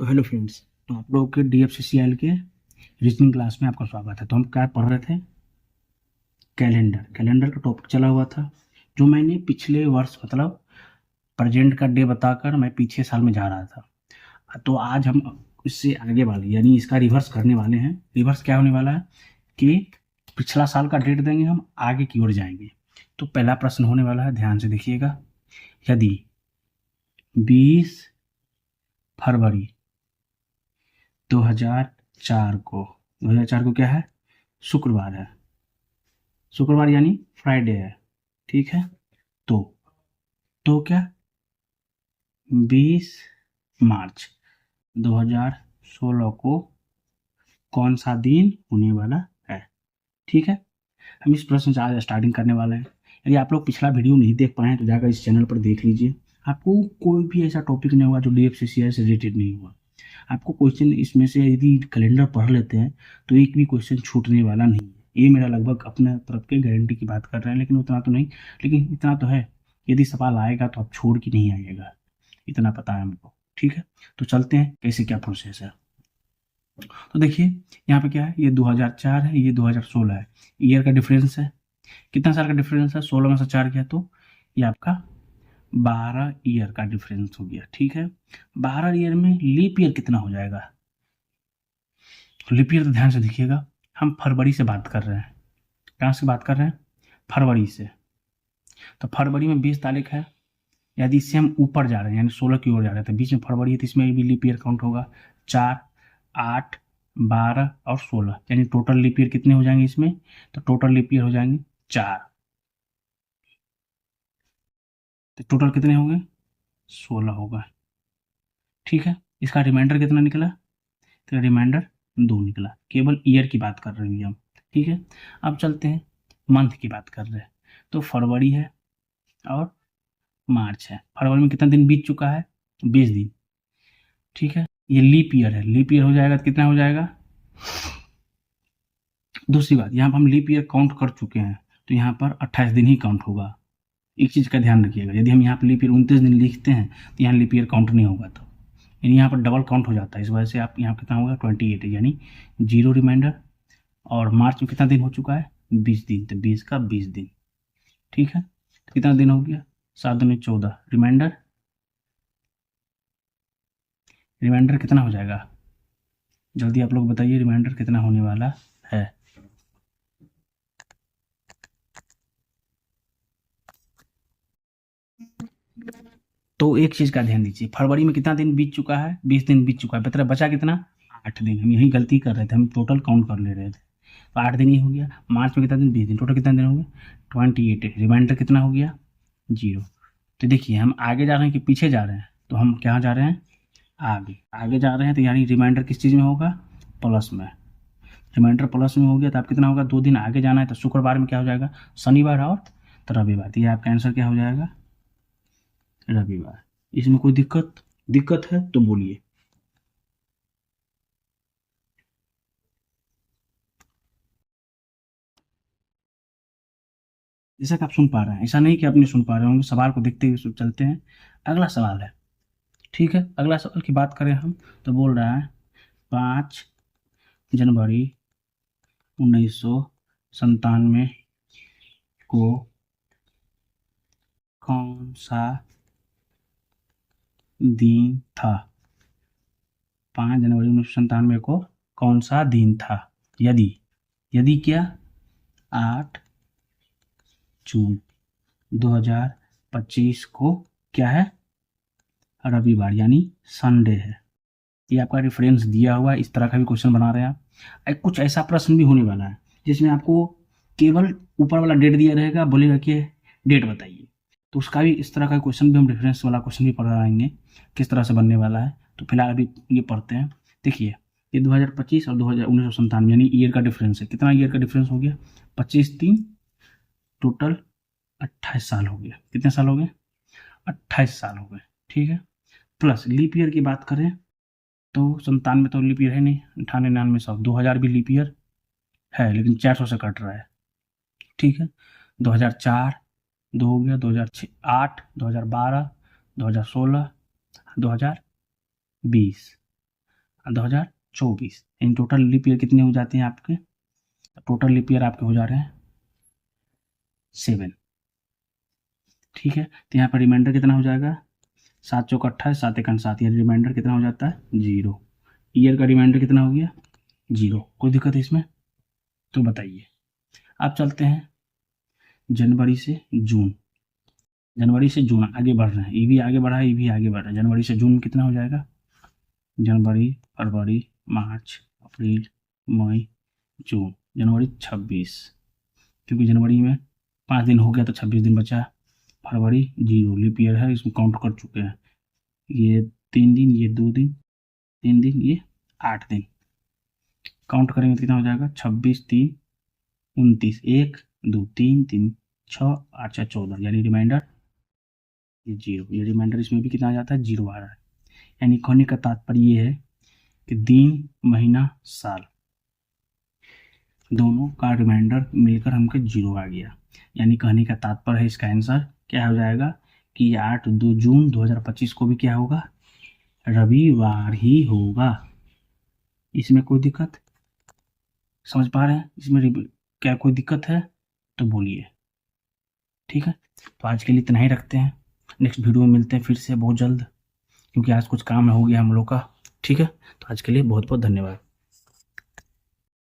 तो hello friends, तो आप लोगों के DFCCL के रीजनिंग क्लास में आपका स्वागत है। तो हम क्या पढ़ रहे थे? कैलेंडर का टॉपिक चला हुआ था, जो मैंने पिछले वर्ष मतलब प्रेजेंट का डे बताकर मैं पीछे साल में जा रहा था। तो आज हम इससे आगे वाले यानी इसका रिवर्स करने वाले हैं। रिवर्स क्या होने वाला है कि पिछला साल का डेट देंगे, हम आगे की ओर जाएंगे। तो पहला प्रश्न होने वाला है, ध्यान से देखिएगा। यदि 20 फरवरी 2004 को 2004 को क्या है? शुक्रवार है। शुक्रवार यानी फ्राइडे है, ठीक है। तो क्या 20 मार्च 2016 को कौन सा दिन होने वाला है? ठीक है, हम इस प्रश्न से आज स्टार्टिंग करने वाले हैं। यदि आप लोग पिछला वीडियो नहीं देख पाए तो जाकर इस चैनल पर देख लीजिए। आपको कोई भी ऐसा टॉपिक नहीं होगा जो DFCCL से रिलेटेड नहीं हुआ। आपको क्वेश्चन इसमें से यदि कैलेंडर पढ़ लेते हैं तो एक भी क्वेश्चन छूटने वाला नहीं है। ये मेरा लगभग अपने तरफ के गारंटी की बात कर रहे हैं, लेकिन उतना तो नहीं, लेकिन इतना तो है, यदि सवाल आएगा तो आप छोड़ के नहीं आइएगा, इतना पता है हमको, ठीक है। तो चलते हैं कैसे क्या प्रोसेस है। तो देखिए यहाँ पे क्या है, ये 2004 है, ये 2016 है। ईयर का डिफरेंस है, कितना साल का डिफरेंस है? 16 में से 4 किया तो ये आपका 12 ईयर का डिफरेंस हो गया, ठीक है। 12 ईयर में लीप ईयर कितना हो जाएगा? लीप ईयर तो ध्यान से देखिएगा, हम फरवरी से बात कर रहे हैं। कहाँ से बात कर रहे हैं? फरवरी से। तो फरवरी में 20 तारीख है, यदि इससे हम ऊपर जा रहे हैं यानी 16 की ओर जा रहे थे, बीच में फरवरी है तो इसमें भी लीप ईयर काउंट होगा। 4, 8, 12 और 16 यानी टोटल लीप ईयर कितने हो जाएंगे इसमें? तो टोटल लीप ईयर हो जाएंगे 4। तो टोटल कितने होंगे? 16 होगा, ठीक है। इसका रिमाइंडर कितना निकला? तो रिमाइंडर 2 निकला। केवल ईयर की बात कर रहे हैं हम, ठीक है। अब चलते हैं मंथ की बात कर रहे हैं। तो फरवरी है और मार्च है। फरवरी में कितना दिन बीत चुका है? 20 दिन, ठीक है। ये लीप ईयर है, लीप ईयर हो जाएगा तो कितना हो जाएगा? दूसरी बात, यहाँ पर हम लीप ईयर काउंट कर चुके हैं तो यहाँ पर 28 दिन ही काउंट होगा। एक चीज़ का ध्यान रखिएगा, यदि हम यहाँ पर लीप ईयर 29 दिन लिखते हैं तो यहाँ लीप ईयर काउंट नहीं होगा, तो यानी यहाँ पर डबल काउंट हो जाता है। इस वजह से आप यहाँ कितना होगा? 28 यानी 0 रिमाइंडर। और मार्च में कितना दिन हो चुका है? 20 दिन, तो 20 का 20 दिन, ठीक है। तो कितना दिन हो गया? 7 दूनी 14। रिमाइंडर रिमाइंडर कितना हो जाएगा? जल्दी आप लोग बताइए, रिमाइंडर कितना होने वाला है? तो एक चीज़ का ध्यान दीजिए, फरवरी में कितना दिन बीत चुका है? 20 दिन बीत चुका है, बता बचा कितना? 8 दिन। हम यही गलती कर रहे थे, हम टोटल काउंट कर ले रहे थे, तो 8 दिन ही हो गया। मार्च में कितना दिन? 20 दिन। टोटल कितना दिन हो गया? 28। रिमाइंडर कितना हो गया? 0। तो देखिए हम आगे जा रहे हैं कि पीछे जा रहे हैं? तो हम क्या जा रहे हैं? आगे आगे जा रहे हैं, तो यानी रिमाइंडर किस चीज़ में होगा? प्लस में। रिमाइंडर प्लस में हो गया तो आप कितना होगा? 2 दिन आगे जाना है, तो शुक्रवार में क्या हो जाएगा? शनिवार और तो रविवार। तो ये आपका आंसर क्या हो जाएगा? रविवार। इसमें कोई दिक्कत है तो बोलिए। जैसा कि आप सुन पा रहे हैं, ऐसा नहीं कि आप नहीं सुन पा रहे होंगे, सवाल को देखते हुए चलते हैं। अगला सवाल है, ठीक है। अगला सवाल की बात करें हम तो बोल रहा है 5 जनवरी 1997 को कौन सा दिन था? 5 जनवरी 1997 को कौन सा दिन था? यदि क्या? 8 जून 2025 को क्या है? रविवार यानी संडे है। ये आपका रेफरेंस दिया हुआ है, इस तरह का भी क्वेश्चन बना रहे हैं आप। कुछ ऐसा प्रश्न भी होने वाला है जिसमें आपको केवल ऊपर वाला डेट दिया रहेगा, बोलेगा कि डेट बताइए। तो उसका भी इस तरह का क्वेश्चन भी हम रेफरेंस वाला क्वेश्चन भी पढ़ाएंगे, किस तरह से बनने वाला है। तो फिलहाल अभी ये पढ़ते हैं। देखिए ये 2025 और 1997 यानी ईयर का डिफरेंस है। कितना ईयर का डिफरेंस हो गया? 25 3 टोटल 28 साल हो गया। कितने साल हो गए? 28 साल हो गए, ठीक है। प्लस लीप ईयर की बात करें तो 97 तो लीप ईयर है नहीं, 98 99 100 2000 भी लीप ईयर है, लेकिन 400 से कट रहा है, ठीक है। 2004 2 हो गया, 2006 8, 2012, 2016, 2020, 2024। इन टोटल लीप ईयर कितने हो जाते हैं आपके? टोटल लीप ईयर आपके हो जा रहे हैं 7। ठीक है, तो यहाँ पर रिमाइंडर कितना हो जाएगा? 7 चौक 28, 7 एकम 7, यानी रिमाइंडर कितना हो जाता है? 0। ईयर का रिमाइंडर कितना हो गया? 0। कोई दिक्कत है इसमें? तो बताइए। आप चलते हैं जनवरी से जून। जनवरी से जून आगे बढ़ रहे हैं, ये भी आगे बढ़ा है, ये भी आगे बढ़ रहा है। जनवरी से जून कितना हो जाएगा? जनवरी, फरवरी, मार्च, अप्रैल, मई, जून। जनवरी 26, क्योंकि जनवरी में 5 दिन हो गया तो 26 दिन बचा। फरवरी 0, लीप ईयर है, इसमें काउंट कर चुके हैं। ये 3 दिन, ये 2 दिन, 3 दिन, ये 8 दिन। काउंट करेंगे तो कितना हो जाएगा? 26, 3, 29, 1, 2, 3, 3, 6, 8, 14, यानी रिमाइंडर ये 0। ये रिमाइंडर इसमें भी कितना आ जाता है? 0 आ रहा है। यानी कहने का तात्पर्य ये है कि दिन, महीना, साल दोनों का रिमाइंडर मिलकर हमको 0 आ गया। यानी कहने का तात्पर्य है इसका आंसर क्या हो जाएगा कि 8 जून 2025 को भी क्या होगा? रविवार ही होगा। इसमें कोई दिक्कत समझ पा रहे हैं? इसमें क्या कोई दिक्कत है तो बोलिए। ठीक है, तो आज के लिए इतना ही रखते हैं। नेक्स्ट वीडियो में मिलते हैं फिर से बहुत जल्द, क्योंकि आज कुछ काम हो गया हम लोग का। ठीक है, तो आज के लिए बहुत बहुत धन्यवाद।